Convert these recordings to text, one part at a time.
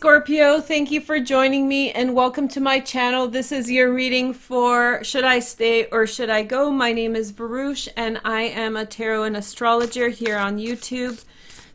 Scorpio, thank you for joining me and welcome to my channel. This is your reading for Should I Stay or Should I Go? My name is Veroosh and I am a tarot and astrologer here on YouTube.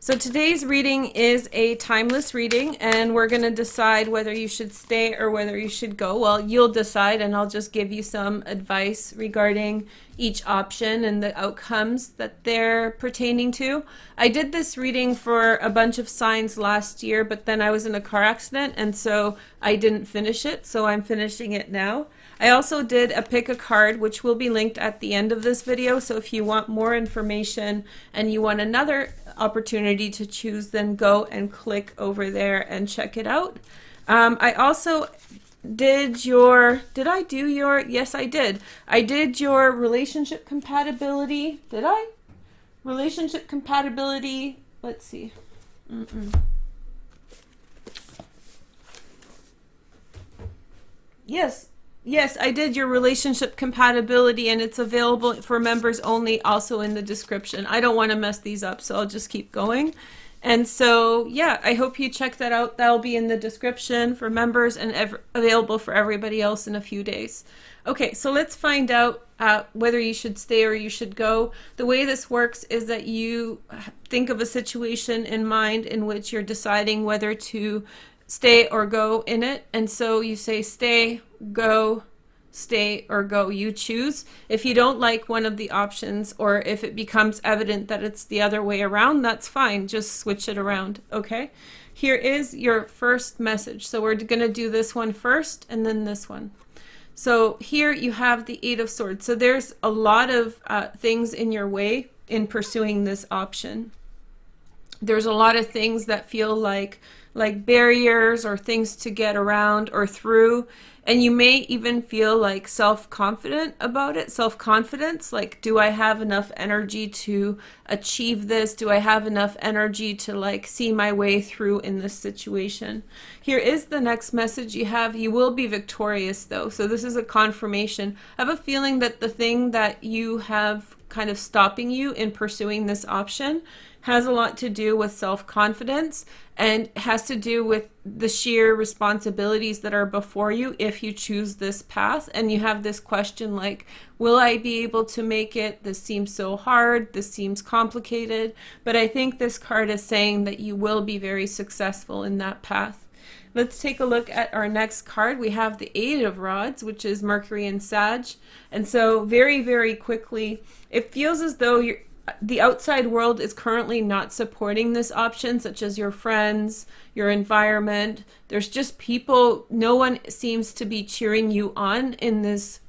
So today's reading is a timeless reading and we're going to decide whether you should stay or whether you should go. Well, you'll decide and I'll just give you some advice regarding each option and the outcomes that they're pertaining to. I did this reading for a bunch of signs last year, but then I was in a car accident and so I didn't finish it, so I'm finishing it now. I also did a pick a card, which will be linked at the end of this video, so if you want more information and you want another opportunity to choose, then go and click over there and check it out. I also did I do your, yes I did. I did your relationship compatibility. Did I? Relationship compatibility, let's see. Yes, I did your relationship compatibility and it's available for members only, also in the description. I don't want to mess these up, so I'll just keep going. And so, yeah, I hope you check that out. That'll be in the description for members and available for everybody else in a few days. Okay, so let's find out whether you should stay or you should go. The way this works is that you think of a situation in mind in which you're deciding whether to stay or go in it. And so you say stay, go, stay, or go. You choose. If you don't like one of the options, or if it becomes evident that it's the other way around, that's fine. Just switch it around. Okay. Here is your first message. So we're going to do this one first and then this one. So here you have the Eight of Swords. So there's a lot of things in your way in pursuing this option. There's a lot of things that feel like barriers or things to get around or through, and you may even feel like self-confident about it. Self-confidence, like, do I have enough energy to achieve this? Do I have enough energy to like see my way through in this situation? Here is the next message you have. You will be victorious though. So this is a confirmation. I have a feeling that the thing that you have kind of stopping you in pursuing this option has a lot to do with self-confidence and has to do with the sheer responsibilities that are before you if you choose this path. And you have this question like, will I be able to make it? This seems so hard. This seems complicated. But I think this card is saying that you will be very successful in that path. Let's take a look at our next card. We have the Eight of Rods, which is Mercury and Sag. And so very, very quickly, it feels as though the outside world is currently not supporting this option, such as your friends, your environment. There's just people, no one seems to be cheering you on in this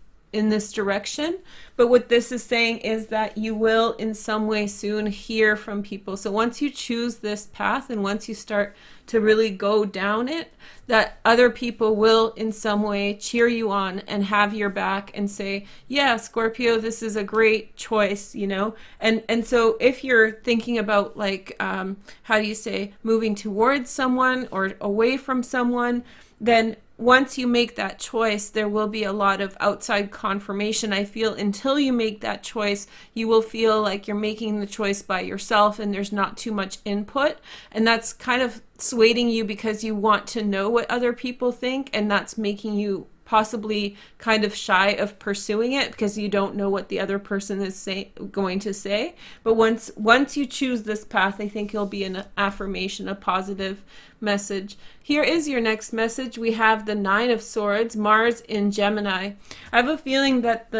direction. But what this is saying is that you will in some way soon hear from people. So once you choose this path and once you start to really go down it, that other people will in some way cheer you on and have your back and say, yeah, Scorpio, this is a great choice, you know. And so if you're thinking about like, how do you say, moving towards someone or away from someone, then once you make that choice, there will be a lot of outside confirmation. I feel until you make that choice, you will feel like you're making the choice by yourself and there's not too much input. And that's kind of swaying you because you want to know what other people think, and that's making you possibly kind of shy of pursuing it because you don't know what the other person is going to say. But once you choose this path, I think it'll be an affirmation, a positive message. Here is your next message. We have the Nine of Swords, Mars in Gemini. I have a feeling that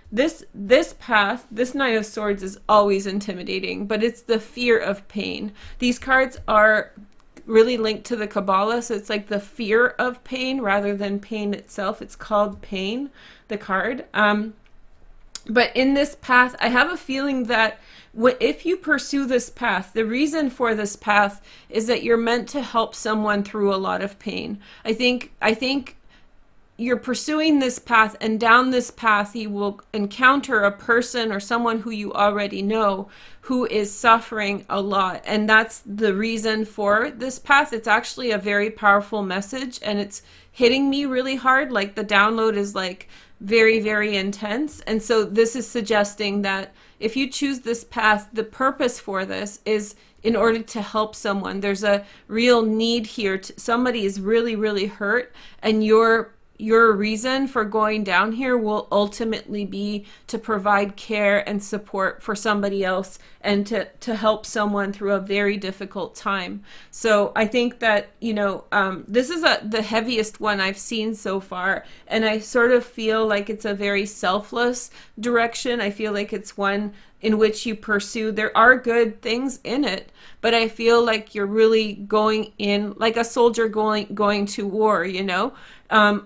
this path, this Nine of Swords, is always intimidating, but it's the fear of pain. These cards are really linked to the Kabbalah, so it's like the fear of pain rather than pain itself. It's called pain, the card. But in this path, I have a feeling that if you pursue this path, the reason for this path is that you're meant to help someone through a lot of pain. I think you're pursuing this path, and down this path you will encounter a person or someone who you already know who is suffering a lot, and that's the reason for this path. It's actually a very powerful message and it's hitting me really hard. Like the download is like very, very intense. And so this is suggesting that if you choose this path, the purpose for this is in order to help someone. There's a real need here. Somebody is really, really hurt, and your reason for going down here will ultimately be to provide care and support for somebody else and to help someone through a very difficult time. So I think that, this is the heaviest one I've seen so far. And I sort of feel like it's a very selfless direction. I feel like it's one in which you pursue. There are good things in it, but I feel like you're really going in like a soldier going to war,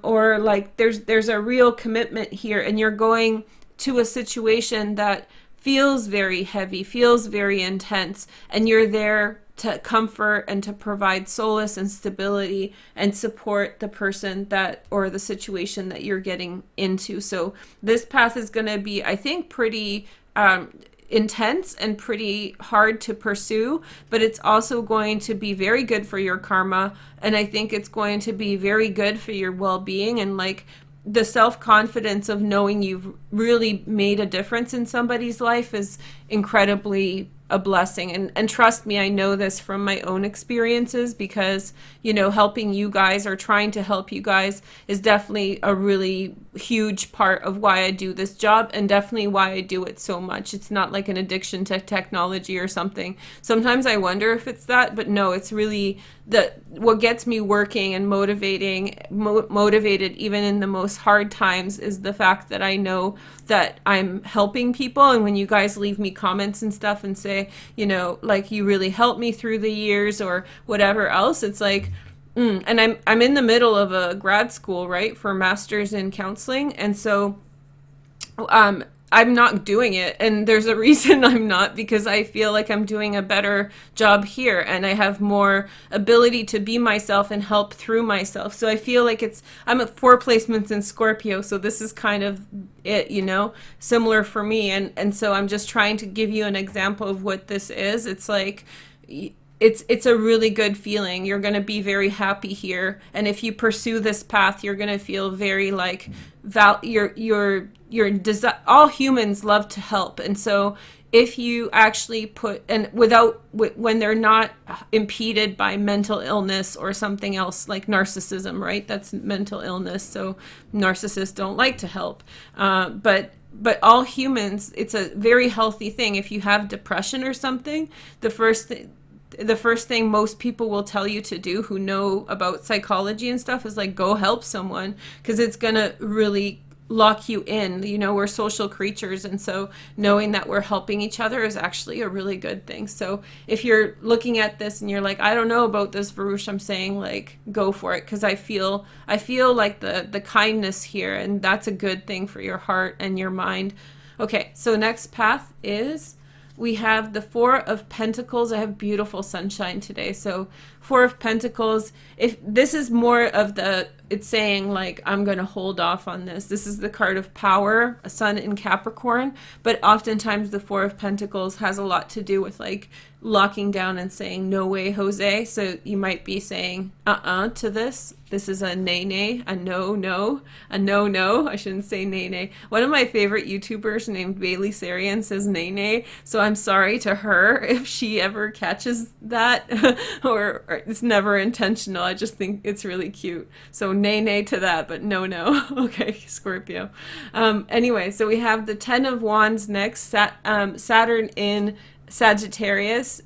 or like there's a real commitment here, and you're going to a situation that feels very heavy, feels very intense, and you're there to comfort and to provide solace and stability and support the person that or the situation that you're getting into. So this path is going to be, I think, pretty intense and pretty hard to pursue, but it's also going to be very good for your karma, and I think it's going to be very good for your well-being, and like the self-confidence of knowing you've really made a difference in somebody's life is incredibly a blessing. And trust me, I know this from my own experiences, because helping you guys or trying to help you guys is definitely a really huge part of why I do this job, and definitely why I do it so much. It's not like an addiction to technology or something. Sometimes I wonder if it's that, but no, it's really what gets me working and motivated even in the most hard times is the fact that I know that I'm helping people. And when you guys leave me comments and stuff and say, like, you really helped me through the years or whatever else, it's like, and I'm in the middle of a grad school, right, for masters in counseling. And so I'm not doing it, and there's a reason I'm not, because I feel like I'm doing a better job here, and I have more ability to be myself and help through myself. So I feel like I'm at 4 placements in Scorpio, so this is kind of it, similar for me, and so I'm just trying to give you an example of what this is. It's like, it's a really good feeling. You're going to be very happy here, and if you pursue this path, you're going to feel very like all humans love to help. And so if you actually when they're not impeded by mental illness or something else like narcissism, right? That's mental illness. So narcissists don't like to help. But all humans, it's a very healthy thing. If you have depression or something, the first thing most people will tell you to do who know about psychology and stuff is like, go help someone, because it's going to really lock you in. We're social creatures, and so knowing that we're helping each other is actually a really good thing. So if you're looking at this and you're like, I don't know about this, Veroosh, I'm saying, like, go for it, because I feel like the kindness here, and that's a good thing for your heart and your mind. Okay, so next path is we have the 4 of Pentacles. I have beautiful sunshine today. So 4 of Pentacles, if this is more of it's saying like, I'm going to hold off on this. This is the card of power, a sun in Capricorn, but oftentimes the 4 of Pentacles has a lot to do with like locking down and saying, no way, Jose. So you might be saying, to this. This is a nay, a no. I shouldn't say nay. One of my favorite YouTubers named Bailey Sarian says nay. So I'm sorry to her if she ever catches that, or it's never intentional. I just think it's really cute. So nay to that, but no. Okay, Scorpio. Anyway, so we have the 10 of Wands next, Saturn in Sagittarius.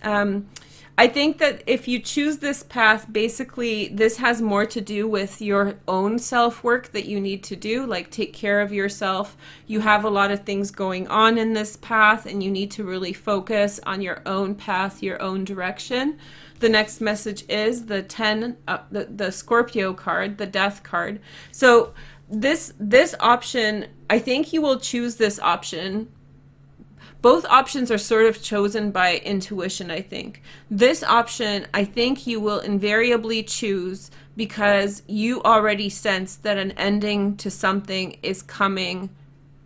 I think that if you choose this path, basically this has more to do with your own self-work that you need to do, like take care of yourself. You have a lot of things going on in this path, and you need to really focus on your own path, your own direction. The next message is the 10, the Scorpio card, the Death card. So this option, I think you will choose this option. Both options are sort of chosen by intuition, I think. This option, I think you will invariably choose because you already sense that an ending to something is coming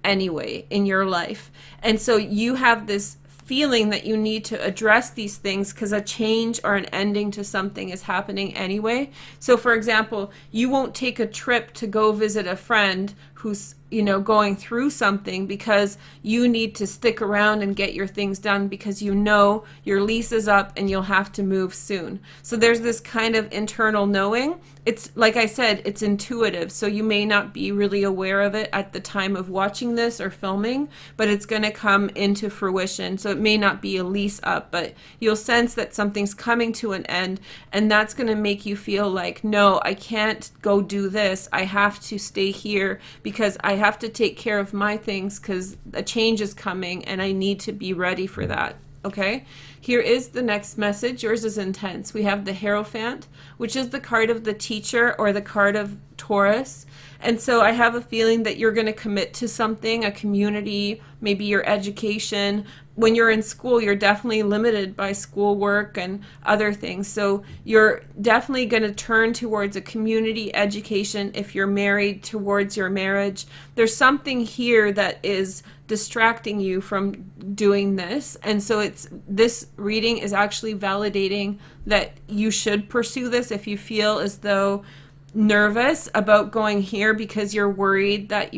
anyway in your life. And so you have this feeling that you need to address these things because a change or an ending to something is happening anyway. So for example, you won't take a trip to go visit a friend who's, you know, going through something, because you need to stick around and get your things done because you know your lease is up and you'll have to move soon. So there's this kind of internal knowing. It's like I said, it's intuitive, so you may not be really aware of it at the time of watching this or filming, but it's going to come into fruition. So it may not be a lease up, but you'll sense that something's coming to an end, and that's going to make you feel like, no, I can't go do this. I have to stay here because I have to take care of my things because a change is coming and I need to be ready for that. Okay, here is the next message. Yours is intense. We have the Hierophant, which is the card of the teacher or the card of Taurus. And so I have a feeling that you're going to commit to something, a community, maybe your education. When you're in school, you're definitely limited by schoolwork and other things. So you're definitely going to turn towards a community education. If you're married, towards your marriage. There's something here that is distracting you from doing this, and so this reading is actually validating that you should pursue this if you feel as though nervous about going here because you're worried that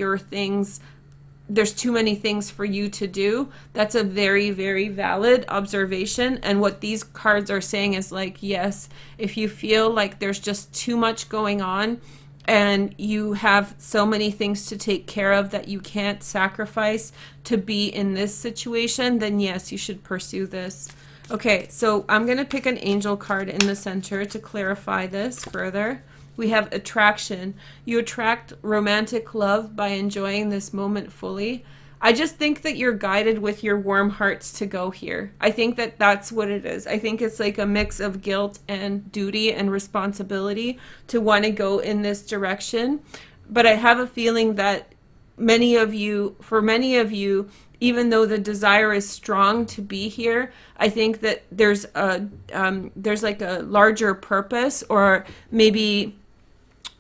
there's too many things for you to do. That's a very, very valid observation. And what these cards are saying is like, yes, if you feel like there's just too much going on and you have so many things to take care of that you can't sacrifice to be in this situation, then yes, you should pursue this. Okay, so I'm going to pick an angel card in the center to clarify this further. We have attraction. You attract romantic love by enjoying this moment fully. I just think that you're guided with your warm hearts to go here. I think that that's what it is. I think it's like a mix of guilt and duty and responsibility to want to go in this direction. But I have a feeling that for many of you, even though the desire is strong to be here, I think that there's like a larger purpose, or maybe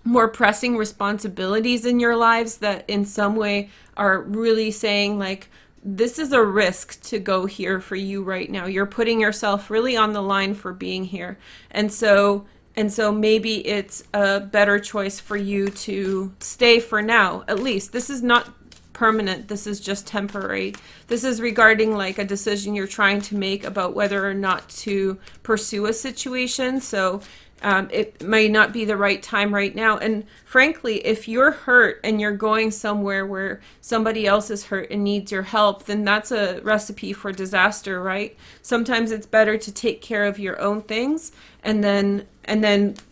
more pressing responsibilities in your lives that in some way are really saying like, this is a risk to go here for you right now. You're putting yourself really on the line for being here. And so maybe it's a better choice for you to stay for now, at least. This is not permanent. This is just temporary. This is regarding like a decision you're trying to make about whether or not to pursue a situation. So it may not be the right time right now. And frankly, if you're hurt and you're going somewhere where somebody else is hurt and needs your help, then that's a recipe for disaster, right? Sometimes it's better to take care of your own things and then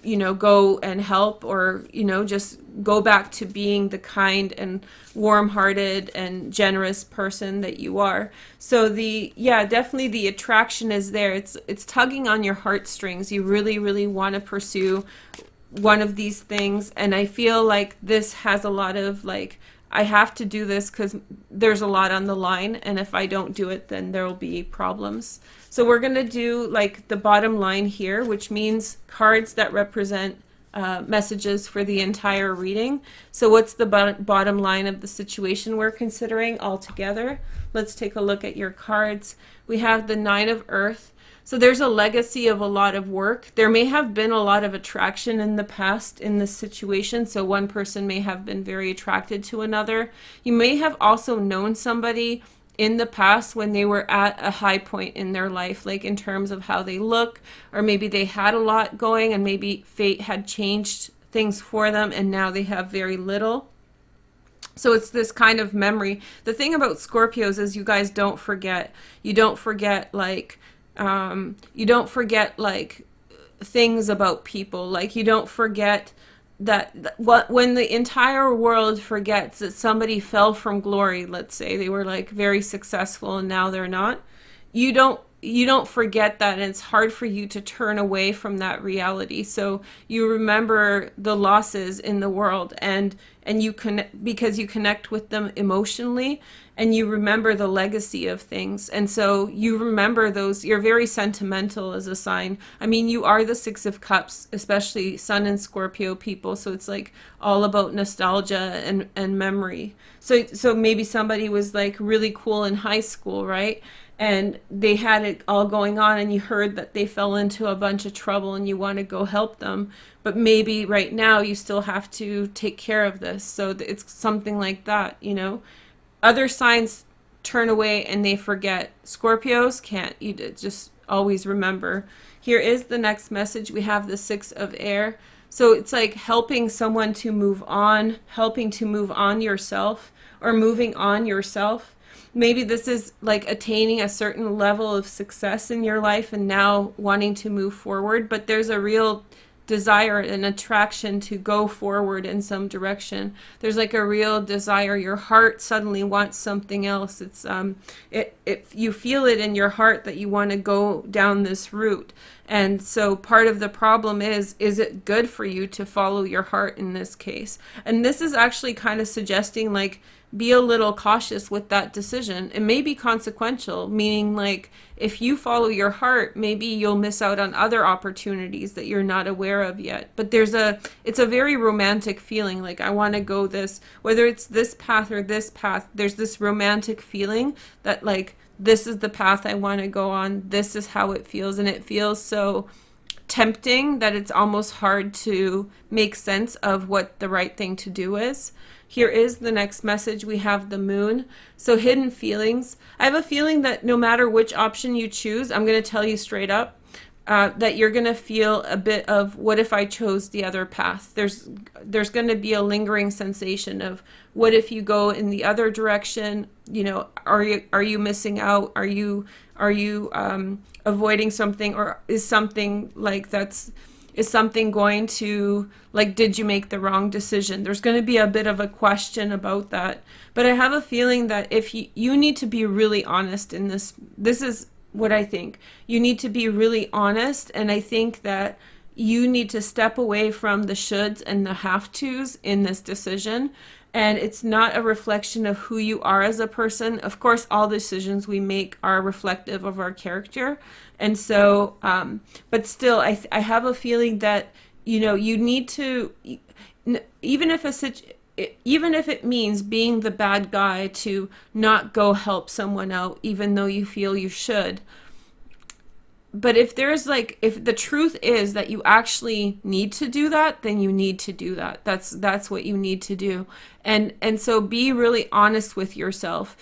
you know, go and help, or you know, just go back to being the kind and warm-hearted and generous person that you are. So definitely the attraction is there. It's tugging on your heartstrings. You really, really want to pursue one of these things, and I feel like this has a lot of like, I have to do this because there's a lot on the line, and if I don't do it, then there will be problems. So we're going to do like the bottom line here, which means cards that represent messages for the entire reading. So what's the bottom line of the situation we're considering altogether? Let's take a look at your cards. We have the Nine of Earth. So there's a legacy of a lot of work. There may have been a lot of attraction in the past in this situation. So one person may have been very attracted to another. You may have also known somebody in the past when they were at a high point in their life, like in terms of how they look, or maybe they had a lot going and maybe fate had changed things for them and now they have very little. So it's this kind of memory. The thing about Scorpios is you guys don't forget. You don't forget like things about people. Like you don't forget when the entire world forgets that somebody fell from glory, let's say they were like very successful and now they're not, you don't forget that, and it's hard for you to turn away from that reality. So you remember the losses in the world, and you because you connect with them emotionally, and you remember the legacy of things. And so you remember those. You're very sentimental as a sign. I mean, you are the Six of Cups, especially Sun and Scorpio people. So it's like all about nostalgia and memory. So maybe somebody was like really cool in high school, right? and they had it all going on, and you heard that they fell into a bunch of trouble and you want to go help them, but maybe right now you still have to take care of this. So it's something like that, you know. Other signs turn away and they forget. Scorpios can't. You just always remember. Here is the next message. We have the Six of Air. So it's like helping someone to move on, helping to move on yourself, or moving on yourself. Maybe this is like attaining a certain level of success in your life and now wanting to move forward, but there's a real desire and attraction to go forward in some direction. There's like a real desire. Your heart suddenly wants something else. It's you feel it in your heart that you want to go down this route. And so part of the problem is it good for you to follow your heart in this case? And this is actually kind of suggesting like be a little cautious with that decision. It may be consequential, meaning like if you follow your heart, maybe you'll miss out on other opportunities that you're not aware of yet. But it's a very romantic feeling, like I want to go this, whether it's this path or this path, there's this romantic feeling that like this is the path I want to go on, this is how it feels, and it feels so tempting that it's almost hard to make sense of what the right thing to do is. Here is the next message. We have the Moon. So hidden feelings. I have a feeling that no matter which option you choose, I'm going to tell you straight up that you're going to feel a bit of, what if I chose the other path? There's going to be a lingering sensation of, what if you go in the other direction? You know, are you missing out? Are you avoiding something, or is something like is something going to, like, did you make the wrong decision? There's going to be a bit of a question about that. But I have a feeling that if you need to be really honest in this is what I think. You need to be really honest, and I think that you need to step away from the shoulds and the have-tos in this decision. And it's not a reflection of who you are as a person. Of course, all decisions we make are reflective of our character. And so, but still, I have a feeling that, you know, you need to, even if it means being the bad guy to not go help someone out, even though you feel you should. But if the truth is that you actually need to do that, then you need to do that. That's what you need to do. And so be really honest with yourself.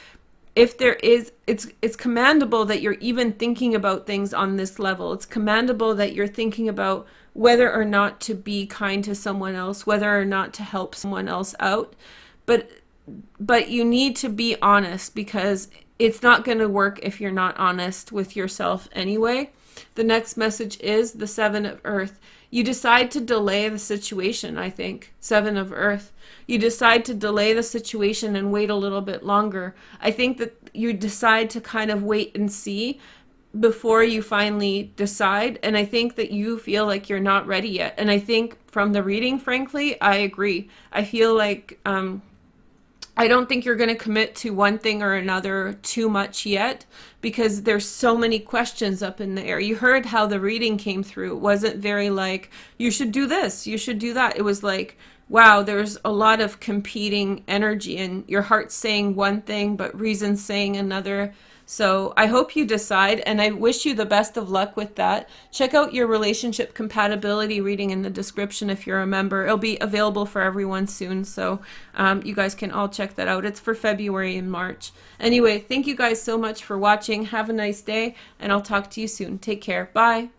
If there is, it's commendable that you're even thinking about things on this level. It's commendable that you're thinking about whether or not to be kind to someone else, whether or not to help someone else out. But you need to be honest, because it's not going to work if you're not honest with yourself anyway. The next message is the Seven of Earth. You decide to delay the situation, I think. Seven of Earth. You decide to delay the situation and wait a little bit longer. I think that you decide to kind of wait and see before you finally decide. And I think that you feel like you're not ready yet. And I think from the reading, frankly, I agree. I feel like I don't think you're going to commit to one thing or another too much yet, because there's so many questions up in the air. You heard how the reading came through. It wasn't very like, you should do this, you should do that. It was like, wow, there's a lot of competing energy, and your heart's saying one thing, but reason's saying another. So I hope you decide, and I wish you the best of luck with that. Check out your relationship compatibility reading in the description if you're a member. It'll be available for everyone soon, so you guys can all check that out. It's for February and March. Anyway, thank you guys so much for watching. Have a nice day, and I'll talk to you soon. Take care. Bye.